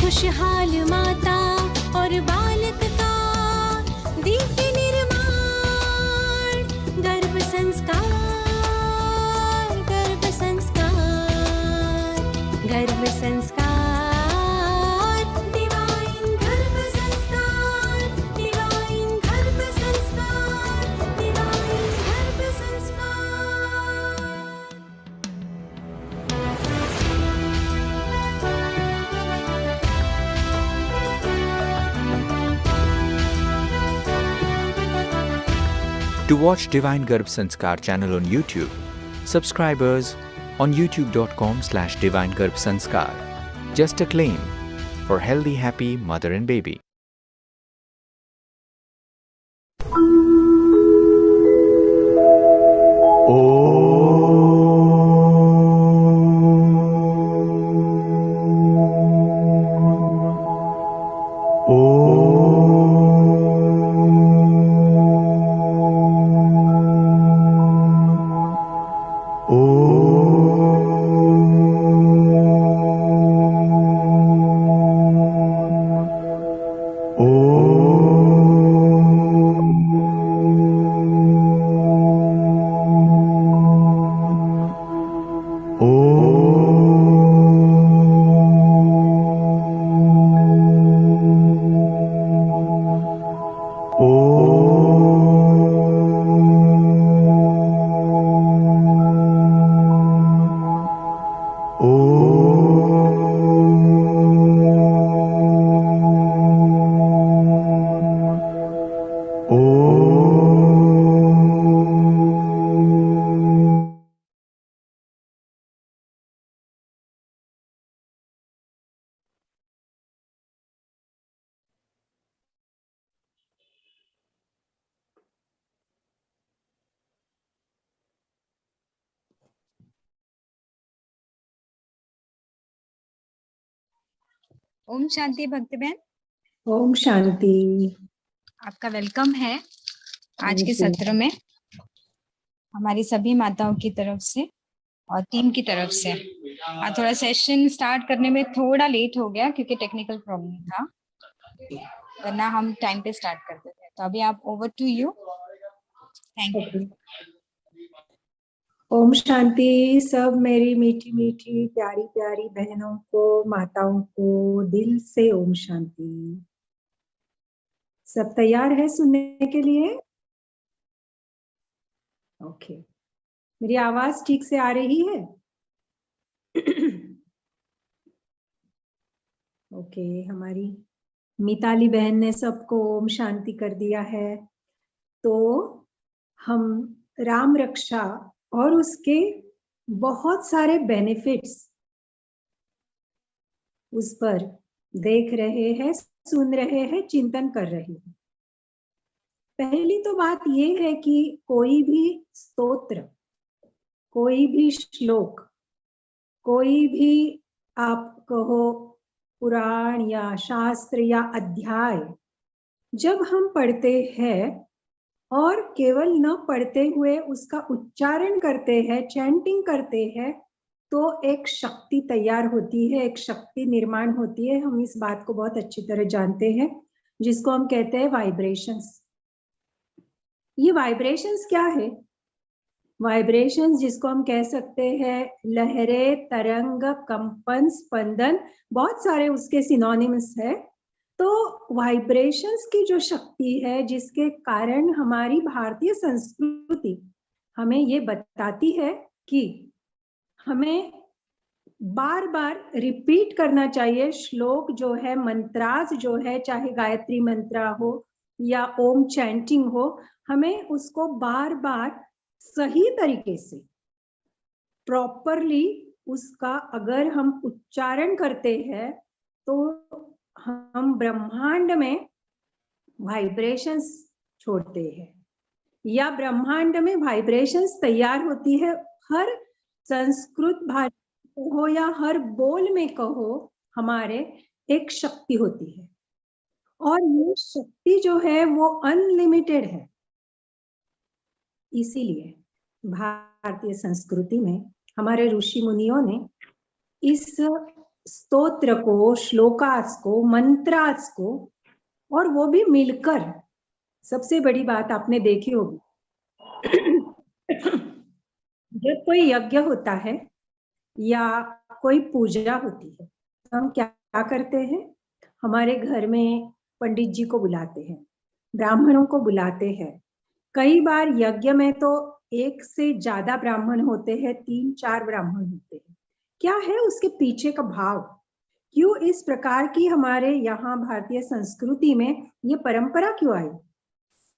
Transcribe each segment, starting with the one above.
खुशहाल माता और बालक का दिव्य निर्माण, गर्भ संस्कार, गर्भ संस्कार, गर्भ संस्कार, डिवाइन गर्भ संस्कार, डिवाइन गर्भ संस्कार, डिवाइन गर्भ संस्कार। To watch Divine Garbh Sanskar channel on YouTube, subscribers on youtube.com/Divine Garbh Sanskar. Just a claim for healthy, happy mother and baby. ओम शांति भक्ति बहन, ओम शांति। आपका वेलकम है आज के Thank you. सत्र में हमारी सभी माताओं की तरफ से और टीम की तरफ से। आज थोड़ा सेशन स्टार्ट करने में थोड़ा लेट हो गया क्योंकि टेक्निकल प्रॉब्लम था, वरना हम टाइम पे स्टार्ट करते थे। तो अभी आप over to you. Thank you. Okay. ओम शांति। सब मेरी मीठी मीठी प्यारी प्यारी बहनों को, माताओं को दिल से ओम शांति। सब तैयार है सुनने के लिए? ओके। मेरी आवाज ठीक से आ रही है? ओके। हमारी मिताली बहन ने सबको ओम शांति कर दिया है। तो हम राम रक्षा और उसके बहुत सारे बेनिफिट्स उस पर देख रहे हैं, सुन रहे हैं, चिंतन कर रहे हैं। पहली तो बात ये है कि कोई भी स्तोत्र, कोई भी श्लोक, कोई भी आप कहो पुराण या शास्त्र या अध्याय जब हम पढ़ते हैं और केवल न पढ़ते हुए उसका उच्चारण करते हैं, चैंटिंग करते हैं, तो एक शक्ति तैयार होती है, एक शक्ति निर्माण होती है। हम इस बात को बहुत अच्छी तरह जानते हैं, जिसको हम कहते हैं वाइब्रेशंस। ये वाइब्रेशंस क्या है? वाइब्रेशंस जिसको हम कह सकते हैं लहरें, तरंग, कंपन, स्पंदन, बहुत सारे उसके सिनोनिम्स है। तो वाइब्रेशंस की जो शक्ति है, जिसके कारण हमारी भारतीय संस्कृति हमें ये बताती है कि हमें बार बार रिपीट करना चाहिए श्लोक जो है, मंत्रास जो है, चाहे गायत्री मंत्र हो या ओम चैंटिंग हो, हमें उसको बार बार सही तरीके से प्रॉपरली उसका अगर हम उच्चारण करते हैं तो हम ब्रह्मांड में वाइब्रेशंस छोड़ते हैं या ब्रह्मांड में वाइब्रेशंस तैयार होती है। हर संस्कृत भाषा कहो या हर बोल में कहो, हमारे एक शक्ति होती है और ये शक्ति जो है वो अनलिमिटेड है। इसीलिए भारतीय संस्कृति में हमारे ऋषि मुनियों ने इस स्तोत्र को, श्लोकास को, मंत्रास को, और वो भी मिलकर, सबसे बड़ी बात आपने देखी होगी जब कोई यज्ञ होता है या कोई पूजा होती है, तो हम क्या करते हैं? हमारे घर में पंडित जी को बुलाते हैं, ब्राह्मणों को बुलाते हैं। कई बार यज्ञ में तो एक से ज्यादा ब्राह्मण होते हैं, 3-4 ब्राह्मण होते हैं। क्या है उसके पीछे का भाव? क्यों इस प्रकार की हमारे यहाँ भारतीय संस्कृति में ये परंपरा क्यों आई?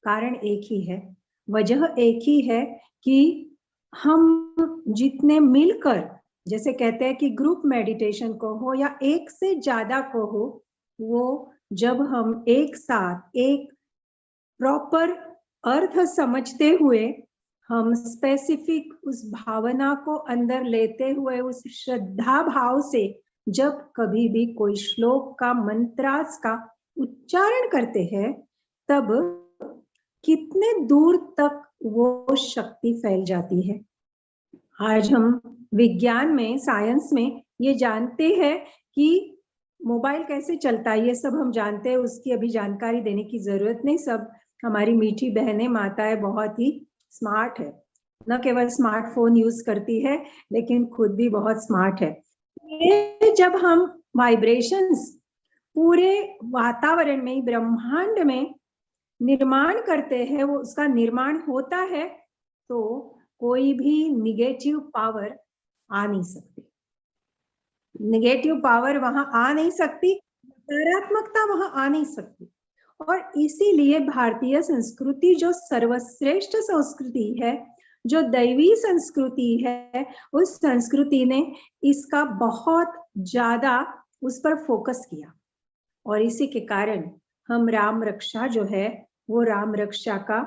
कारण एक ही है, वजह एक ही है कि हम जितने मिलकर, जैसे कहते हैं कि ग्रुप मेडिटेशन को हो या एक से ज्यादा को हो, वो जब हम एक साथ एक प्रॉपर अर्थ समझते हुए, हम स्पेसिफिक उस भावना को अंदर लेते हुए, उस श्रद्धा भाव से जब कभी भी कोई श्लोक का, मंत्रास का उच्चारण करते हैं, तब कितने दूर तक वो शक्ति फैल जाती है। आज हम विज्ञान में, साइंस में ये जानते हैं कि मोबाइल कैसे चलता है, ये सब हम जानते हैं, उसकी अभी जानकारी देने की जरूरत नहीं। सब हमारी मीठी बहनें, माताएं बहुत ही स्मार्ट है, न केवल स्मार्टफोन यूज करती है लेकिन खुद भी बहुत स्मार्ट है। ये जब हम वाइब्रेशंस पूरे वातावरण में, ब्रह्मांड में निर्माण करते हैं, वो उसका निर्माण होता है, तो कोई भी निगेटिव पावर आ नहीं सकती। निगेटिव पावर वहां आ नहीं सकती, नकारात्मकता वहां आ नहीं सकती। और इसीलिए भारतीय संस्कृति जो सर्वश्रेष्ठ संस्कृति है, जो दैवी संस्कृति है, उस संस्कृति ने इसका बहुत ज्यादा उस पर फोकस किया। और इसी के कारण हम राम रक्षा जो है, वो राम रक्षा का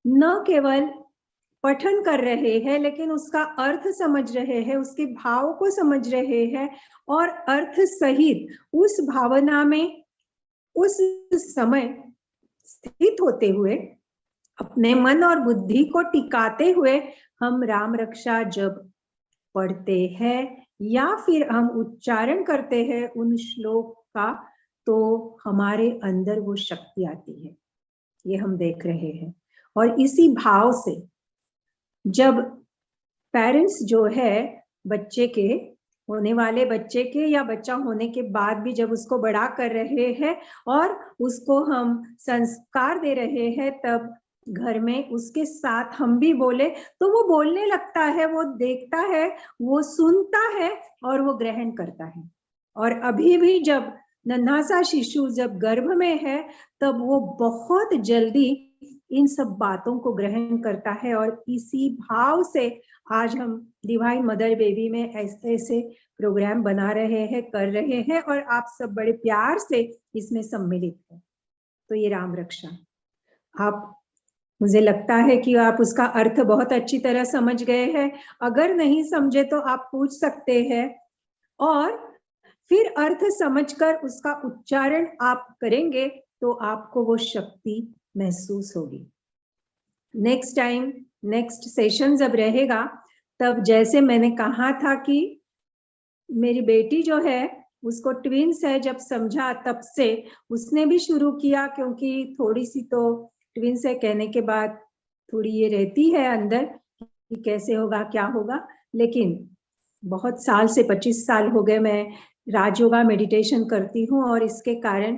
न केवल पठन कर रहे हैं, लेकिन उसका अर्थ समझ रहे हैं, उसके भाव को समझ रहे हैं और अर्थ सहित उस भावना में उस समय स्थित होते हुए अपने मन और बुद्धि को टिकाते हुए हम राम रक्षा जब पढ़ते हैं या फिर हम उच्चारण करते हैं उन श्लोक का, तो हमारे अंदर वो शक्ति आती है, ये हम देख रहे हैं। और इसी भाव से जब पेरेंट्स जो है बच्चे के, होने वाले बच्चे के या बच्चा होने के बाद भी जब उसको बड़ा कर रहे हैं और उसको हम संस्कार दे रहे हैं, तब घर में उसके साथ हम भी बोले तो वो बोलने लगता है, वो देखता है, वो सुनता है और वो ग्रहण करता है। और अभी भी जब नन्हा सा शिशु जब गर्भ में है, तब वो बहुत जल्दी इन सब बातों को ग्रहण करता है। और इसी भाव से आज हम डिवाइन मदर बेबी में ऐसे ऐसे प्रोग्राम बना रहे हैं, कर रहे हैं, और आप सब बड़े प्यार से इसमें सम्मिलित हैं। तो ये राम रक्षा, आप, मुझे लगता है कि आप उसका अर्थ बहुत अच्छी तरह समझ गए हैं। अगर नहीं समझे तो आप पूछ सकते हैं और फिर अर्थ समझकर उसका उच्चारण आप करेंगे तो आपको वो शक्ति महसूस होगी। नेक्स्ट टाइम, नेक्स्ट सेशन जब रहेगा, तब जैसे मैंने कहा था कि मेरी बेटी जो है उसको ट्विंस है, जब समझा तब से उसने भी शुरू किया, क्योंकि थोड़ी सी तो ट्विंस है कहने के बाद थोड़ी ये रहती है अंदर कि कैसे होगा क्या होगा। लेकिन बहुत साल से 25 साल हो गए मैं राजयोगा मेडिटेशन करती हूँ, और इसके कारण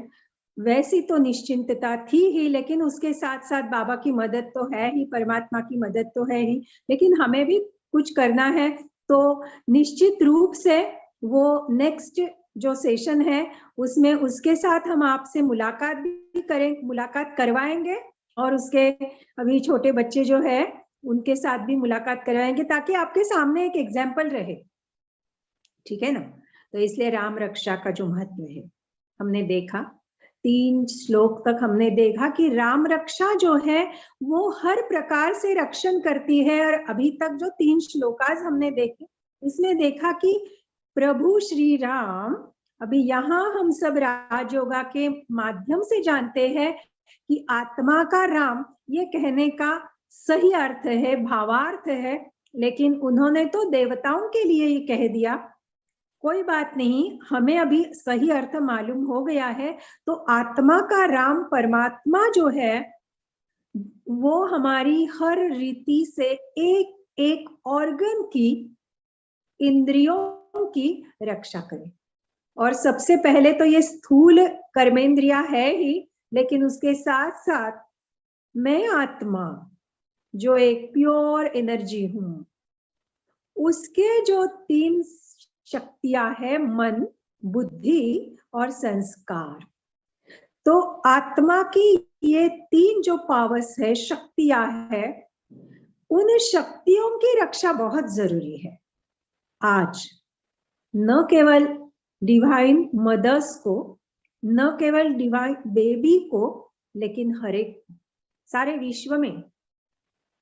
वैसी तो निश्चिंतता थी ही, लेकिन उसके साथ साथ बाबा की मदद तो है ही, परमात्मा की मदद तो है ही, लेकिन हमें भी कुछ करना है। तो निश्चित रूप से वो नेक्स्ट जो सेशन है उसमें उसके साथ हम आपसे मुलाकात भी करें, मुलाकात करवाएंगे, और उसके अभी छोटे बच्चे जो है उनके साथ भी मुलाकात करवाएंगे, ताकि आपके सामने एक एग्जाम्पल रहे। ठीक है ना? तो इसलिए राम रक्षा का जो महत्व है हमने देखा, 3 श्लोक तक हमने देखा कि राम रक्षा जो है वो हर प्रकार से रक्षण करती है। और अभी तक जो 3 श्लोकाज हमने देखे, इसमें देखा कि प्रभु श्री राम, अभी यहाँ हम सब राजयोगा के माध्यम से जानते हैं कि आत्मा का राम ये कहने का सही अर्थ है, भावार्थ है, लेकिन उन्होंने तो देवताओं के लिए ही कह दिया। कोई बात नहीं, हमें अभी सही अर्थ मालूम हो गया है। तो आत्मा का राम परमात्मा जो है वो हमारी हर रीति से एक एक ऑर्गन की, इंद्रियों की रक्षा करे। और सबसे पहले तो ये स्थूल कर्मेंद्रिया है ही, लेकिन उसके साथ साथ मैं आत्मा जो एक प्योर एनर्जी हूं, उसके जो 3 शक्तियां है, मन, बुद्धि और संस्कार। तो आत्मा की ये 3 जो पावर्स है, शक्तियां है, उन शक्तियों की रक्षा बहुत जरूरी है। आज न केवल डिवाइन मदर्स को, न केवल डिवाइन बेबी को, लेकिन हर एक सारे विश्व में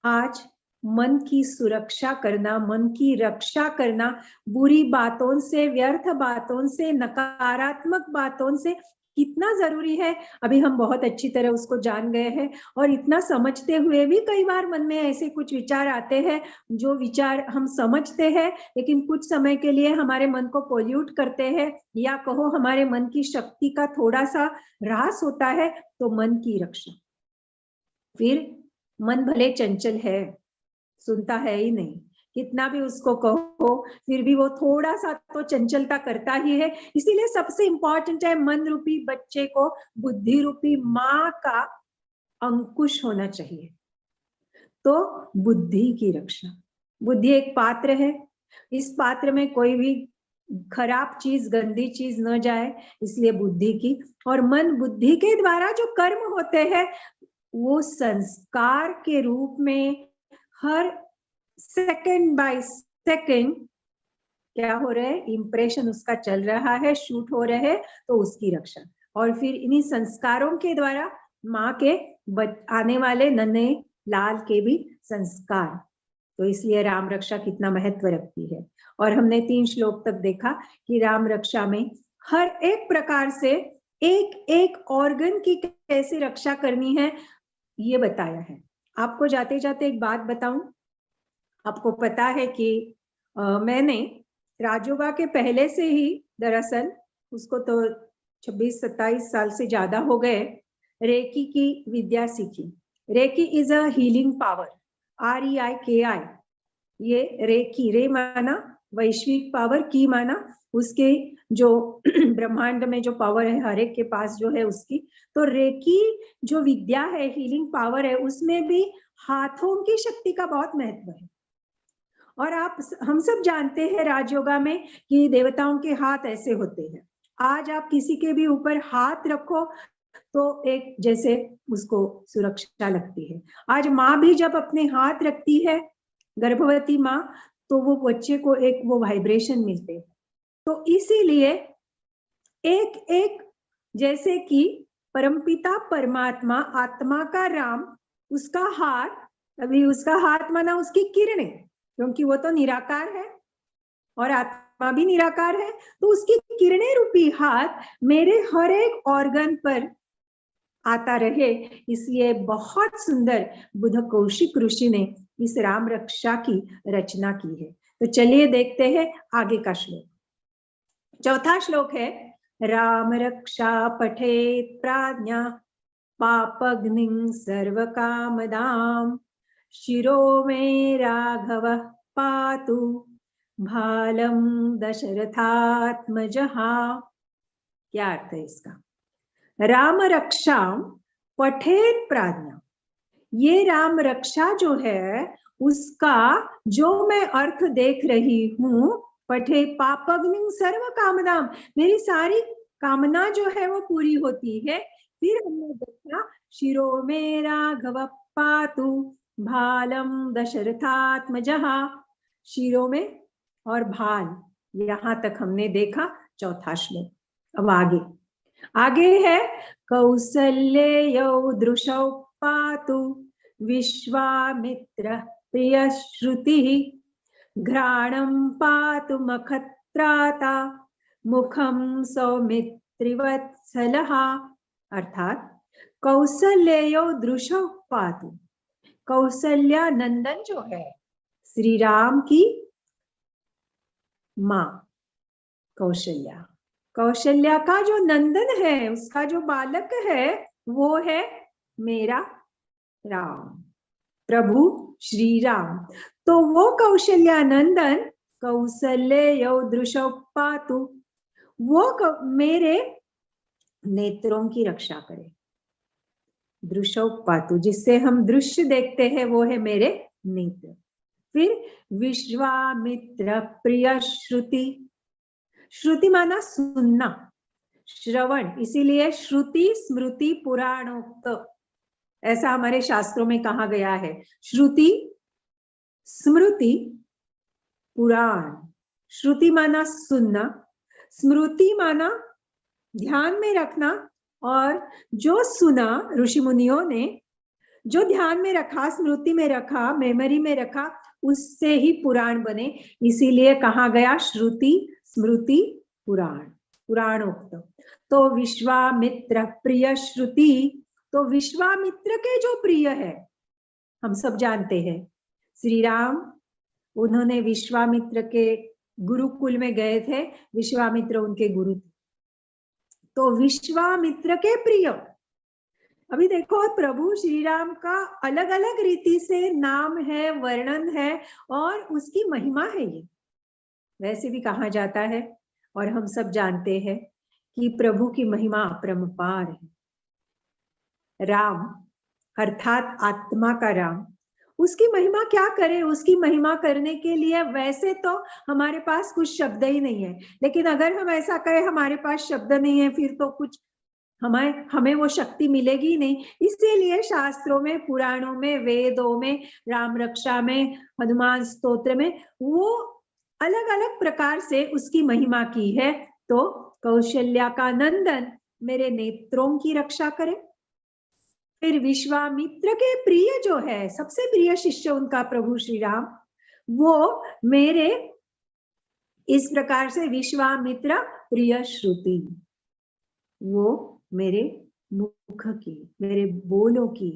आज मन की सुरक्षा करना, मन की रक्षा करना, बुरी बातों से, व्यर्थ बातों से, नकारात्मक बातों से कितना जरूरी है, अभी हम बहुत अच्छी तरह उसको जान गए हैं। और इतना समझते हुए भी कई बार मन में ऐसे कुछ विचार आते हैं, जो विचार हम समझते हैं लेकिन कुछ समय के लिए हमारे मन को पोल्यूट करते हैं, या कहो हमारे मन की शक्ति का थोड़ा सा ह्रास होता है। तो मन की रक्षा, फिर मन भले चंचल है, सुनता है ही नहीं, कितना भी उसको कहो फिर भी वो थोड़ा सा तो चंचलता करता ही है। इसीलिए सबसे इंपॉर्टेंट है मन रूपी बच्चे को बुद्धि रूपी माँ का अंकुश होना चाहिए। तो बुद्धि की रक्षा, बुद्धि एक पात्र है, इस पात्र में कोई भी खराब चीज, गंदी चीज न जाए, इसलिए बुद्धि की। और मन बुद्धि के द्वारा जो कर्म होते हैं वो संस्कार के रूप में हर सेकंड बाय सेकंड क्या हो रहा है, इंप्रेशन उसका चल रहा है, शूट हो रहे हैं, तो उसकी रक्षा। और फिर इन्हीं संस्कारों के द्वारा माँ के आने वाले नन्हे लाल के भी संस्कार, तो इसलिए राम रक्षा कितना महत्व रखती है। और हमने 3 श्लोक तक देखा कि राम रक्षा में हर एक प्रकार से एक एक ऑर्गन की कैसे रक्षा करनी है ये बताया है। आपको जाते जाते एक बात बताऊं, आपको पता है कि मैंने राजयोगा के पहले से ही, दरअसल उसको तो 26-27 साल से ज्यादा हो गए, रेकी की विद्या सीखी। Reiki is a healing power, REIKI। ये रेकी, रे माना वैश्विक पावर, की माना उसके जो ब्रह्मांड में जो पावर है हर एक के पास जो है उसकी। तो रेकी जो विद्या है, हीलिंग पावर है, उसमें भी हाथों की शक्ति का बहुत महत्व है। और हम सब जानते हैं राजयोगा में कि देवताओं के हाथ ऐसे होते हैं। आज आप किसी के भी ऊपर हाथ रखो तो एक जैसे उसको सुरक्षा लगती है। आज माँ भी जब अपने हाथ रखती है, गर्भवती माँ, तो वो बच्चे को एक वो वाइब्रेशन मिलते हैं। तो इसीलिए एक एक जैसे कि परमपिता परमात्मा, आत्मा का राम, उसका हाथ, अभी उसका हाथ माना उसकी किरणें, क्योंकि वो तो निराकार है और आत्मा भी निराकार है, तो उसकी किरणें रूपी हाथ मेरे हर एक ऑर्गन पर आता रहे। इसलिए बहुत सुंदर बुद्ध कौशिक ऋषि ने इस राम रक्षा की रचना की है। तो चलिए देखते हैं आगे का श्लोक। चौथा श्लोक है, राम रक्षा पठेत प्राज्ञा पापग्निं सर्व कामदाम शिरो में राघव पातु भालम दशरथात्मजहा। क्या अर्थ है इसका? राम रक्षा पठेत प्राज्ञा, ये राम रक्षा जो है उसका जो मैं अर्थ देख रही हूं, पठे पापग्निं सर्व कामनाम, मेरी सारी कामना जो है वो पूरी होती है। फिर हमने देखा शिरो में राघव पातु भालम दशरथात्मजहा, शिरो में और भाल, यहां तक हमने देखा चौथा श्लोक। अब आगे है, कौसल्यौ दृशौ पातु विश्वामित्र प्रिय श्रुति घ्राणं पातु मखत्राता मुखम सौमित्रिवत्सलः। अर्थात कौसल्यौ दृशौ पातु, कौसल्या नंदन जो है श्री राम की माँ कौशल्या, कौशल्या का जो नंदन है, उसका जो बालक है वो है मेरा राम, प्रभु श्री राम। तो वो कौशल्या नंदन कौसल्यौ दृशौ पातु, वो मेरे नेत्रों की रक्षा करे। दृशौ पातु, जिससे हम दृश्य देखते हैं वो है मेरे नेत्र। फिर विश्वामित्र प्रिय श्रुति, श्रुति माना सुनना, श्रवण, इसीलिए श्रुति स्मृति पुराणोक्त ऐसा हमारे शास्त्रों में कहा गया है। श्रुति स्मृति पुराण, श्रुति माना सुनना, स्मृति माना ध्यान में रखना, और जो सुना ऋषि मुनियों ने, जो ध्यान में रखा, स्मृति में रखा, मेमोरी में रखा, उससे ही पुराण बने। इसीलिए कहा गया श्रुति स्मृति पुराण, पुराणोक्त। तो विश्वामित्र प्रिय श्रुति, तो विश्वामित्र के जो प्रिय है, हम सब जानते हैं श्री राम, उन्होंने विश्वामित्र के गुरुकुल में गए थे, विश्वामित्र उनके गुरु थे। तो विश्वामित्र के प्रिय, अभी देखो प्रभु श्री राम का अलग अलग रीति से नाम है, वर्णन है और उसकी महिमा है। ये वैसे भी कहा जाता है और हम सब जानते हैं कि प्रभु की महिमा अपरंपार है। राम अर्थात आत्मा का राम, उसकी महिमा क्या करे? उसकी महिमा करने के लिए वैसे तो हमारे पास कुछ शब्द ही नहीं है, लेकिन अगर हम ऐसा कहें हमारे पास शब्द नहीं है, फिर तो कुछ हमें वो शक्ति मिलेगी नहीं। इसीलिए शास्त्रों में, पुराणों में, वेदों में, राम रक्षा में, हनुमान स्तोत्र में वो अलग अलग प्रकार से उसकी महिमा की है। तो कौशल्या का नंदन मेरे नेत्रों की रक्षा करे। फिर विश्वामित्र के प्रिय जो है, सबसे प्रिय शिष्य उनका प्रभु श्री राम, वो मेरे इस प्रकार से विश्वामित्र प्रिय श्रुति, वो मेरे मुख की, मेरे बोलों की,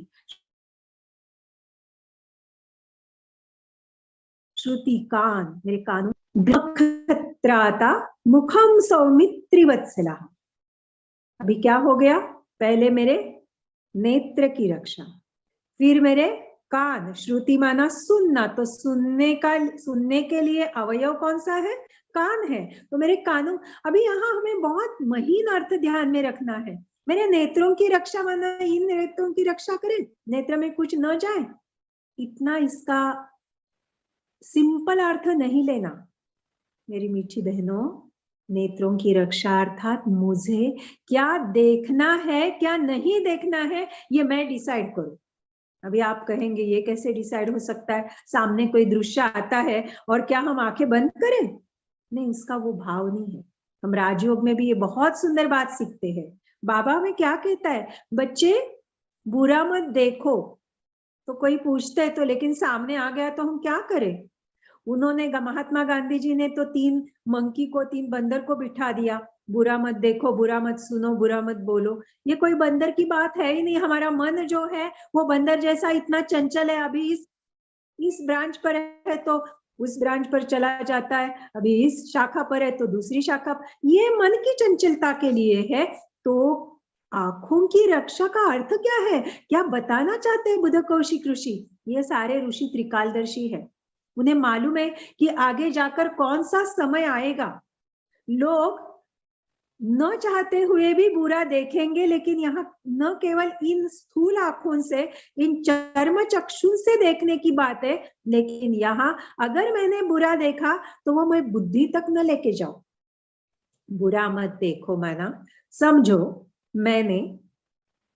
श्रुति कान, मेरे कानों, नक्षत्राता मुखम सौमित्रिवत्सला। अभी क्या हो गया? पहले मेरे नेत्र की रक्षा, फिर मेरे कान, श्रुति माना सुनना, तो सुनने के लिए अवयव कौन सा है? कान है। तो मेरे कानों, अभी यहाँ हमें बहुत महीन अर्थ ध्यान में रखना है। मेरे नेत्रों की रक्षा माना इन नेत्रों की रक्षा करे, नेत्र में कुछ न जाए, इतना इसका सिंपल अर्थ नहीं लेना मेरी मीठी बहनों। नेत्रों की रक्षा अर्थात मुझे क्या देखना है, क्या नहीं देखना है, ये मैं डिसाइड करूं। अभी आप कहेंगे ये कैसे डिसाइड हो सकता है? सामने कोई दृश्य आता है और क्या हम आंखें बंद करें? नहीं, उसका वो भाव नहीं है। हम राजयोग में भी ये बहुत सुंदर बात सीखते हैं। बाबा में क्या कहता है? बच्चे बुरा मत देखो। तो कोई पूछता है तो, लेकिन सामने आ गया तो हम क्या करें? उन्होंने, महात्मा गांधी जी ने तो 3 मंकी को, 3 बंदर को बिठा दिया, बुरा मत देखो, बुरा मत सुनो, बुरा मत बोलो। ये कोई बंदर की बात है ही नहीं। हमारा मन जो है वो बंदर जैसा इतना चंचल है। अभी इस ब्रांच पर है तो उस ब्रांच पर चला जाता है, अभी इस शाखा पर है तो दूसरी शाखा पर। ये मन की चंचलता के लिए है। तो आंखों की रक्षा का अर्थ क्या है? क्या बताना चाहते हैं बुद्ध कौशिक ऋषि? ये सारे ऋषि त्रिकालदर्शी है। उन्हें मालूम है कि आगे जाकर कौन सा समय आएगा। लोग न चाहते हुए भी बुरा देखेंगे, लेकिन यहाँ न केवल इन स्थूल आंखों से, इन चर्म चक्षु से देखने की बात है, लेकिन यहाँ अगर मैंने बुरा देखा तो वो मैं बुद्धि तक न लेके जाऊं। बुरा मत देखो माना, समझो मैंने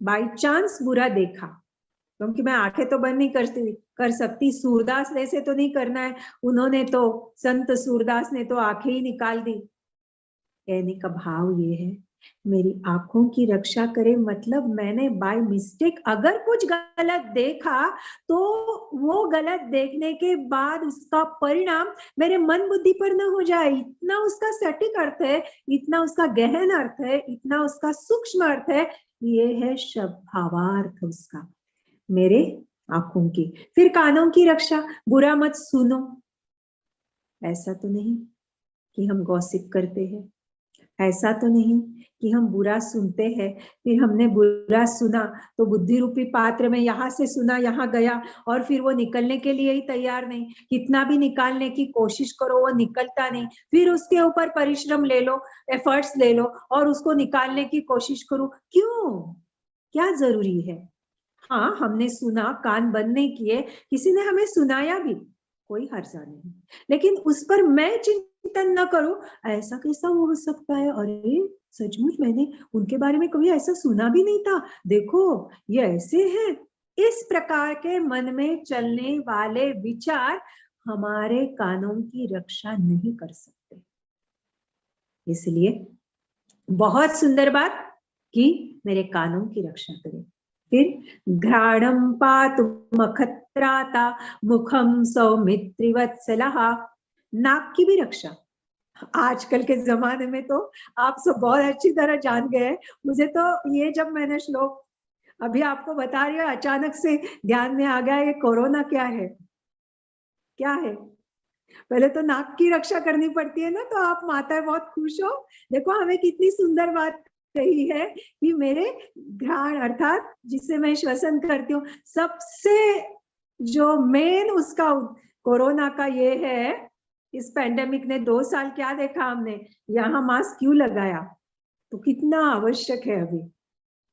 बाई चांस बुरा देखा, क्योंकि मैं आंखें तो बंद नहीं कर सकती। सूरदास जैसे तो नहीं करना है। उन्होंने तो, संत सूरदास ने तो आंखें ही निकाल दी। कहने का भाव ये है, मेरी आंखों की रक्षा करे, मतलब मैंने बाय मिस्टेक अगर कुछ गलत देखा तो वो गलत देखने के बाद उसका परिणाम मेरे मन बुद्धि पर न हो जाए। इतना उसका सटीक अर्थ है, इतना उसका गहन अर्थ है, इतना उसका सूक्ष्म अर्थ है। ये है शब्द भावार्थ उसका, मेरे आंखों की। फिर कानों की रक्षा, बुरा मत सुनो। ऐसा तो नहीं कि हम गॉसिप करते हैं, ऐसा तो नहीं कि हम बुरा सुनते हैं, फिर हमने बुरा सुना तो बुद्धि रूपी पात्र में यहाँ से सुना, यहाँ गया और फिर वो निकलने के लिए ही तैयार नहीं। कितना भी निकालने की कोशिश करो वो निकलता नहीं। फिर उसके ऊपर परिश्रम ले लो, एफर्ट्स ले लो और उसको निकालने की कोशिश करो। क्यों? क्या जरूरी है? हाँ, हमने सुना, कान बंद नहीं किए, किसी ने हमें सुनाया भी, कोई हर्जा नहीं, लेकिन उस पर मैं चिंतन न करूं, ऐसा कैसा वो हो सकता है? अरे सचमुच मैंने उनके बारे में कभी ऐसा सुना भी नहीं था, देखो ये ऐसे हैं। इस प्रकार के मन में चलने वाले विचार हमारे कानों की रक्षा नहीं कर सकते। इसलिए बहुत सुंदर बात कि मेरे कानों की रक्षा करें। फिर घ्राणम पातु मखत्राता मुखम सौमित्रिवत्सलः, नाक की भी रक्षा। आजकल के जमाने में तो आप सब बहुत अच्छी तरह जान गए। मुझे तो ये, जब मैंने श्लोक अभी आपको बता रही हूँ, अचानक से ध्यान में आ गया, ये कोरोना क्या है, क्या है। पहले तो नाक की रक्षा करनी पड़ती है ना, तो आप माता बहुत खुश हो। देखो हमें कितनी सुंदर बात कही है कि मेरे घ्राण अर्थात जिससे मैं श्वसन करती हूँ, सबसे जो मेन उसका कोरोना का ये है, इस पैंडेमिक ने 2 साल क्या देखा हमने, यहाँ मास्क क्यों लगाया, तो कितना आवश्यक है अभी।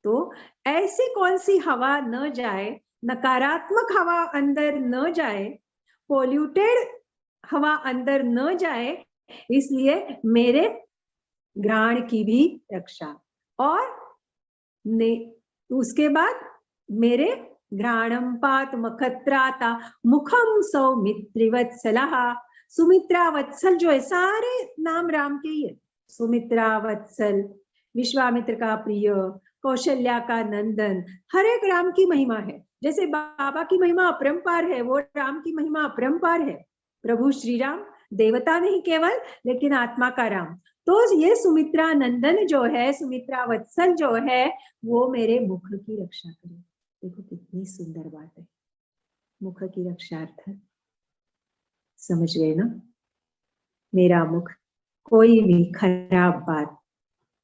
तो ऐसी कौन सी हवा न जाए, नकारात्मक हवा अंदर न जाए, पोल्यूटेड हवा अंदर न जाए, इसलिए मेरे घ्राण की भी रक्षा। और उसके बाद मेरे घ्राणम पात मखत्राता मुखम सौमित्रिवत्सलः, सुमित्रा वत्सल जो है, सारे नाम राम के ही है। सुमित्रा वत्सल, विश्वामित्र का प्रिय, कौशल्या का नंदन, हर एक राम की महिमा है। जैसे बाबा की महिमा अपरंपार है, वो राम की महिमा अपरंपार है। प्रभु श्री राम देवता नहीं केवल, लेकिन आत्मा का राम। तो ये सुमित्रा नंदन जो है, सुमित्रा वत्सल जो है, वो मेरे मुख की रक्षा करे। देखो कितनी सुंदर बात है, मुख की रक्षार्थ। समझ गए ना? मेरा मुख कोई भी खराब बात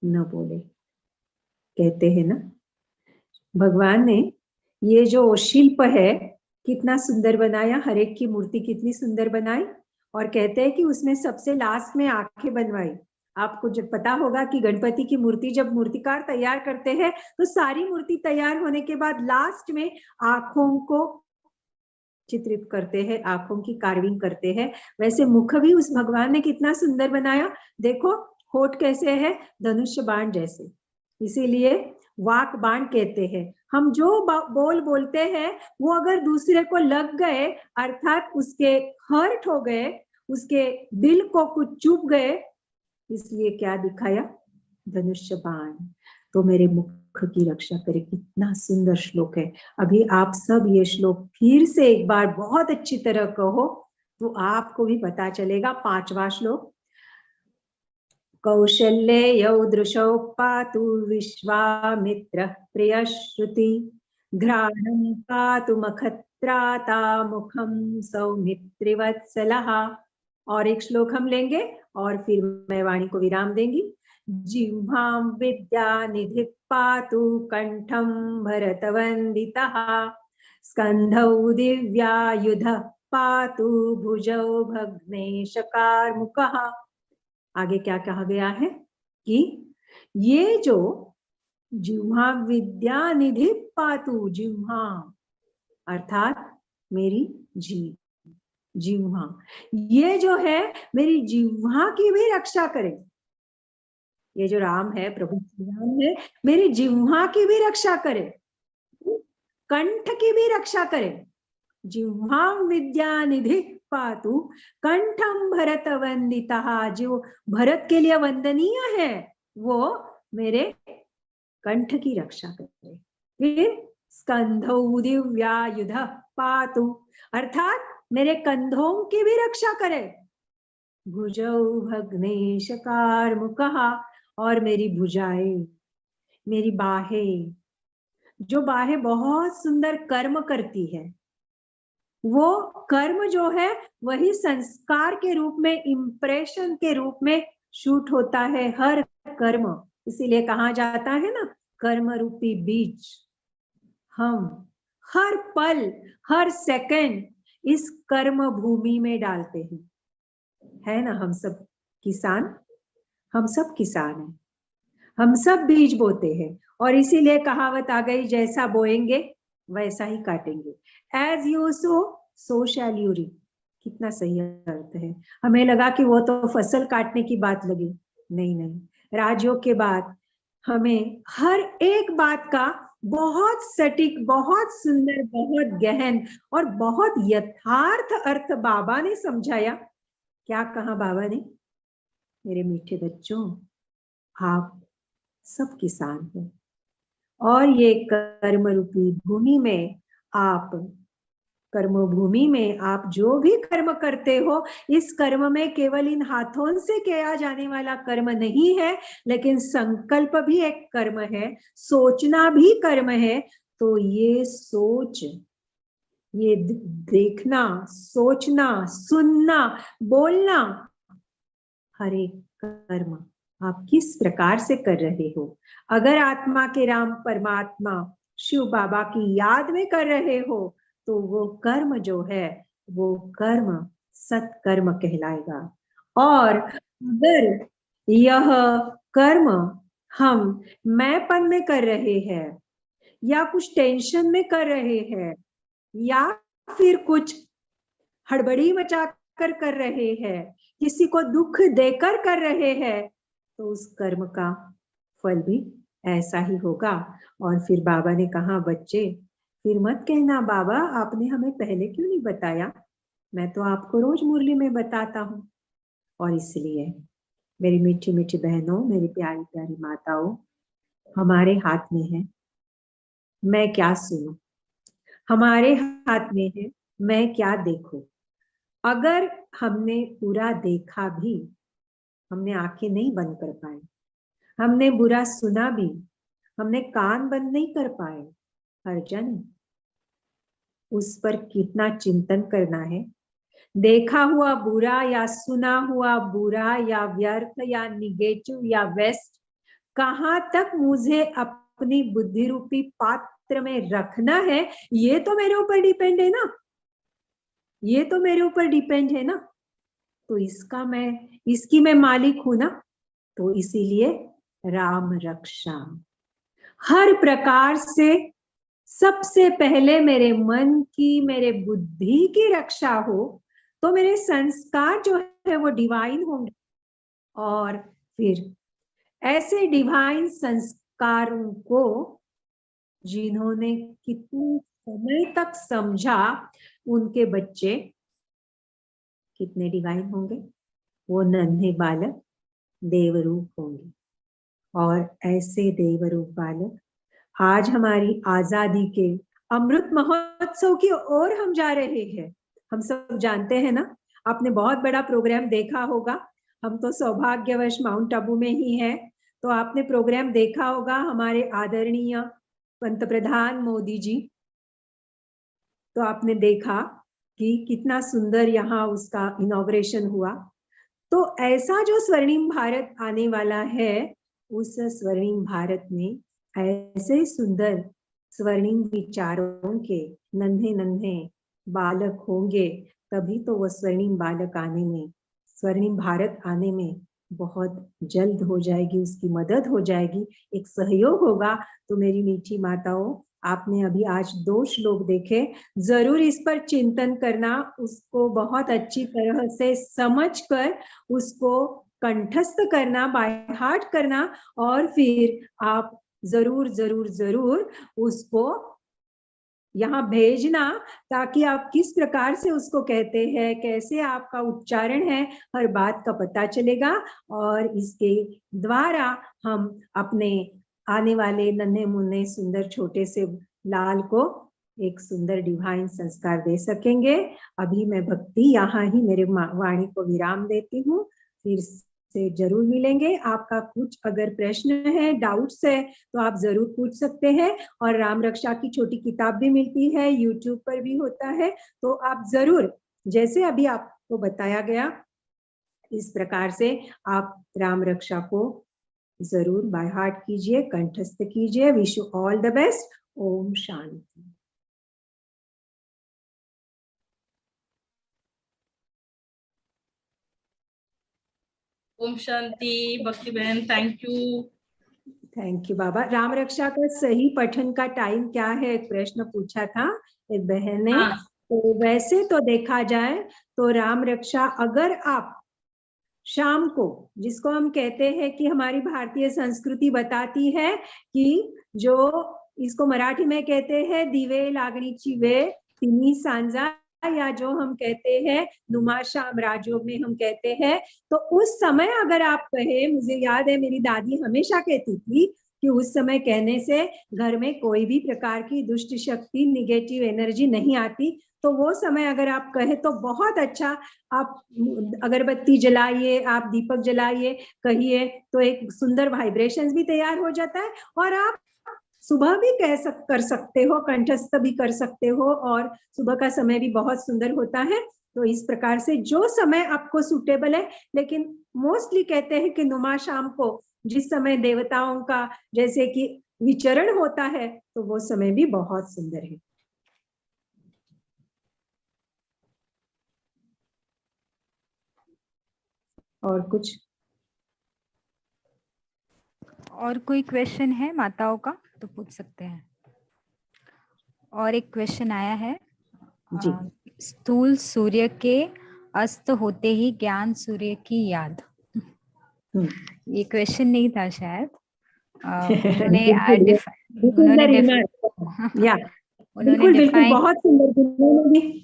न बोले। कहते हैं ना, भगवान ने ये जो शिल्प है कितना सुंदर बनाया, हर एक की मूर्ति कितनी सुंदर बनाई, और कहते हैं कि उसमें सबसे लास्ट में आंखें बनवाई। आपको जब पता होगा कि गणपति की मूर्ति जब मूर्तिकार तैयार करते हैं तो सारी मूर्ति तैयार होने के बाद लास्ट में आंखों को चित्रित करते हैं, आंखों की कार्विंग करते हैं। वैसे मुख भी उस भगवान ने कितना सुंदर बनाया। देखो होठ कैसे है, धनुष्य बाण जैसे, इसीलिए वाक बाण कहते हैं। हम जो बोल बोलते हैं वो अगर दूसरे को लग गए, अर्थात उसके हर्ट हो गए, उसके दिल को कुछ चुभ गए, इसलिए क्या दिखाया, धनुष्य बाण। तो मेरे मुख की रक्षा करे। कितना सुंदर श्लोक है। अभी आप सब ये श्लोक फिर से एक बार बहुत अच्छी तरह कहो तो आपको भी पता चलेगा। 5वां श्लोक, कौशल्यौ दृशौ पातु विश्वामित्र प्रियश्रुति, घ्राणं पातु मखत्राता मुखं सौमित्रिवत्सलः। और एक श्लोक हम लेंगे और फिर मैं वाणी को विराम देंगी। जिह्वां विद्यानिधिः पातु कंठं भरतवन्दितः, स्कन्धौ दिव्यायुधः पातु भुजौ भग्नेशकार्मुकः। आगे क्या कहा गया है कि ये जो जिह्वा विद्यानिधि पातु, जिह्वा अर्थात मेरी जीभ, जिह्वा, ये जो है मेरी जिह्वा की भी रक्षा करे। ये जो राम है, प्रभु राम है, मेरी जिह्वा की भी रक्षा करे, कंठ की भी रक्षा करे। जिह्वा विद्यानिधि पातु कंठम भरत वंदिता, जो भरत के लिए वंदनीय है वो मेरे कंठ की रक्षा करे। फिर स्कंधौ दिव्यायुध पातु, अर्थात मेरे कंधों की भी रक्षा करे। भुजौ भग्नेश कार्मुकः, और मेरी भुजाएं, मेरी बाहें, जो बाहें बहुत सुंदर कर्म करती है, वो कर्म जो है वही संस्कार के रूप में, इंप्रेशन के रूप में शूट होता है हर कर्म। इसीलिए कहा जाता है ना, कर्म रूपी बीज हम हर पल हर सेकंड इस कर्म भूमि में डालते हैं, है ना। हम सब किसान, हम सब किसान हैं, हम सब बीज बोते हैं। और इसीलिए कहावत आ गई, जैसा बोएंगे वैसा ही काटेंगे। As you sow so shall you reap. कितना सही अर्थ है। हमें लगा कि वो तो फसल काटने की बात लगी, नहीं नहीं, राजयोग के बाद हमें हर एक बात का बहुत सटीक, बहुत सुंदर, बहुत गहन और बहुत यथार्थ अर्थ बाबा ने समझाया। क्या कहा बाबा ने, मेरे मीठे बच्चों, आप सब किसान हो और ये कर्म रूपी भूमि में, आप कर्म भूमि में आप जो भी कर्म करते हो, इस कर्म में केवल इन हाथों से किया जाने वाला कर्म नहीं है, लेकिन संकल्प भी एक कर्म है, सोचना भी कर्म है। तो ये सोच, ये देखना, सोचना, सुनना, बोलना, हर एक कर्म आप किस प्रकार से कर रहे हो। अगर आत्मा के राम परमात्मा शिव बाबा की याद में कर रहे हो तो वो कर्म जो है वो कर्म सत्कर्म कहलाएगा। और अगर यह कर्म हम मैंपन में कर रहे हैं, या कुछ टेंशन में कर रहे हैं, या फिर कुछ हड़बड़ी मचा कर रहे हैं, किसी को दुख देकर कर रहे हैं, तो उस कर्म का फल भी ऐसा ही होगा। और फिर बाबा ने कहा, बच्चे फिर मत कहना बाबा आपने हमें पहले क्यों नहीं बताया, मैं तो आपको रोज मुरली में बताता हूँ। और इसलिए मेरी मीठी मीठी बहनों, मेरी प्यारी प्यारी माताओं, हमारे हाथ में है मैं क्या सुनूं, हमारे हाथ में है मैं क्या देखूं। अगर हमने पूरा देखा भी, हमने आंखें नहीं बंद कर पाए, हमने बुरा सुना भी, हमने कान बंद नहीं कर पाए, अर्जुन उस पर कितना चिंतन करना है। देखा हुआ बुरा या सुना हुआ बुरा या व्यर्थ या निगेटिव या वेस्ट, कहाँ तक मुझे अपनी बुद्धि रूपी पात्र में रखना है, ये तो मेरे ऊपर डिपेंड है ना, ये तो मेरे ऊपर डिपेंड है ना। तो इसकी मैं मालिक हूं ना। तो इसीलिए राम रक्षा हर प्रकार से सबसे पहले मेरे मन की, मेरे बुद्धि की रक्षा हो, तो मेरे संस्कार जो है वो डिवाइन होंगे। और फिर ऐसे डिवाइन संस्कारों को जिन्होंने कितने समय तक समझा, उनके बच्चे कितने डिवाइन होंगे, वो नन्हे बालक देवरूप होंगे। और ऐसे देवरूप बालक आज हमारी आजादी के अमृत महोत्सव की ओर हम जा रहे हैं। हम सब जानते हैं ना, आपने बहुत बड़ा प्रोग्राम देखा होगा। हम तो सौभाग्यवश माउंट आबू में ही हैं, तो आपने प्रोग्राम देखा होगा हमारे आदरणीय पंतप्रधान मोदी जी। तो आपने देखा कि कितना सुंदर यहाँ उसका इनॉग्रेशन हुआ। तो ऐसा जो स्वर्णिम भारत आने वाला है, उस स्वर्णिम भारत में ऐसे सुंदर स्वर्णिम विचारों के नन्हे नन्हे बालक होंगे, तभी तो वो स्वर्णिम बालक आने में, स्वर्णिम भारत आने में बहुत जल्द हो जाएगी, उसकी मदद हो जाएगी, एक सहयोग होगा। तो मेरी मीठी माताओं, आपने अभी आज 2 श्लोक देखे, जरूर इस पर चिंतन करना, उसको बहुत अच्छी तरह से समझकर उसको कंठस्थ करना, बाय हार्ट करना, और फिर आप जरूर जरूर जरूर उसको यहाँ भेजना, ताकि आप किस प्रकार से उसको कहते हैं, कैसे आपका उच्चारण है, हर बात का पता चलेगा। और इसके द्वारा हम अपने आने वाले नन्हे मुन्ने सुंदर छोटे से लाल को एक सुंदर डिवाइन संस्कार दे सकेंगे। अभी मैं भक्ति यहाँ ही मेरे वाणी को विराम देती हूँ, फिर से जरूर मिलेंगे। आपका कुछ अगर प्रश्न है, डाउट्स है, तो आप जरूर पूछ सकते हैं। और राम रक्षा की छोटी किताब भी मिलती है, यूट्यूब पर भी होता है, तो आप जरूर, जैसे अभी आपको बताया गया, इस प्रकार से आप राम रक्षा को जरूर बाय हार्ट कीजिए, कंठस्थ कीजिए। Wish you all the best. ओम शांति। ओम शांति। भक्ति बहन, thank you. Thank you Baba. Ram Raksha का सही पठन का टाइम क्या है, एक प्रश्न पूछा था एक बहन ने। हाँ। तो वैसे तो देखा जाए तो राम रक्षा अगर आप शाम को, जिसको हम कहते हैं कि हमारी भारतीय संस्कृति बताती है कि जो इसको मराठी में कहते हैं दिवे लागणीची वेळ तिन्ही सांजा, या जो हम कहते हैं नुमा शाम राजयोग में हम कहते हैं, तो उस समय अगर आप कहे, मुझे याद है मेरी दादी हमेशा कहती थी कि उस समय कहने से घर में कोई भी प्रकार की दुष्ट शक्ति, निगेटिव एनर्जी नहीं आती। तो वो समय अगर आप कहे तो बहुत अच्छा। आप अगरबत्ती जलाइए, आप दीपक जलाइए, कहिए, तो एक सुंदर वाइब्रेशंस भी तैयार हो जाता है। और आप सुबह भी कर सकते हो, कंठस्थ भी कर सकते हो, और सुबह का समय भी बहुत सुंदर होता है। तो इस प्रकार से जो समय आपको सूटेबल है, लेकिन मोस्टली कहते हैं कि नुमा शाम को, जिस समय देवताओं का जैसे कि विचरण होता है, तो वो समय भी बहुत सुंदर है। और कुछ और कोई क्वेश्चन है माताओं का तो पूछ सकते हैं। और एक क्वेश्चन आया है जी। स्थूल सूर्य के अस्त होते ही ज्ञान सूर्य की याद। ये क्वेश्चन नहीं था शायद, बिल्कुल बिल्कुल बहुत सुंदर।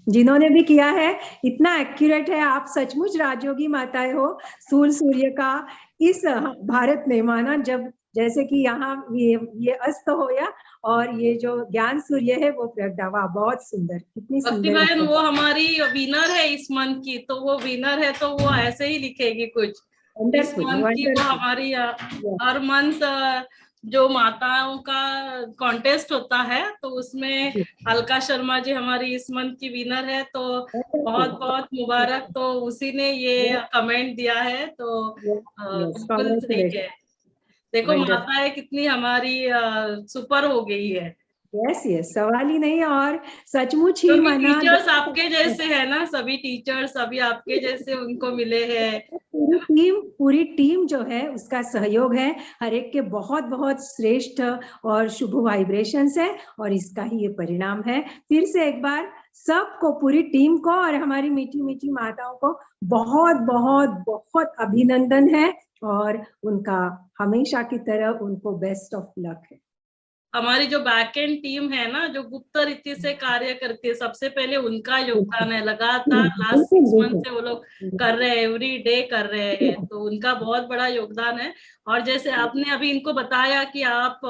जिन्होंने भी किया है, इतना एक्यूरेट है। आप सचमुच राजयोगी माताएं हो। स्थूल सूर्य का इस भारत में, माना जब जैसे कि यहाँ ये अस्त होया और ये जो ज्ञान सूर्य है वो प्रगटा। वाह, बहुत सुंदर, कितनी भक्ति सुंदर बहन वो हमारी विनर है इस मंथ की, तो वो विनर है तो वो ऐसे ही लिखेगी कुछ इस वंडरफुल, मंथ की। वो वंडरफुल। हमारी हर मंथ जो माताओं का कॉन्टेस्ट होता है तो उसमें अलका शर्मा जी हमारी इस मंथ की विनर है, तो बहुत बहुत मुबारक। तो उसी ने ये कमेंट दिया है, तो बिल्कुल सही है। देखो माताएं कितनी हमारी सुपर हो गई है। यस यस, सवाल ही नहीं। और सचमुच ही क्योंकि मना टीचर्स आपके जैसे है ना, सभी टीचर्स सभी आपके जैसे उनको मिले हैं। पूरी टीम जो है उसका सहयोग है, हर एक के बहुत बहुत श्रेष्ठ और शुभ वाइब्रेशंस है, और इसका ही ये परिणाम है। फिर से एक बार सबको, पूरी टीम को और हमारी मीठी मीठी माताओं को बहुत बहुत बहुत अभिनंदन है, और उनका हमेशा की तरह उनको बेस्ट ऑफ लक है। हमारी जो बैक एंड टीम है ना, जो गुप्त रीति से कार्य करती है, सबसे पहले उनका योगदान है। लगातार लास्ट 6 मंथ से वो लोग कर रहे हैं, एवरी डे कर रहे हैं, तो उनका बहुत बड़ा योगदान है। और जैसे आपने अभी इनको बताया कि आप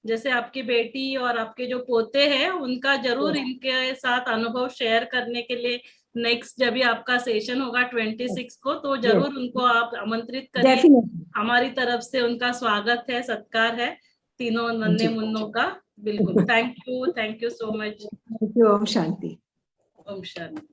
जैसे आपकी बेटी और आपके जो पोते हैं उनका जरूर इनके साथ अनुभव शेयर करने के लिए नेक्स्ट जब भी आपका सेशन होगा 26 को, तो जरूर उनको आप आमंत्रित करिए। हमारी तरफ से उनका स्वागत है, सत्कार है तीनों नन्हे मुन्नों का। बिल्कुल, थैंक यू सो मच। ओम शांति। ओम शांति।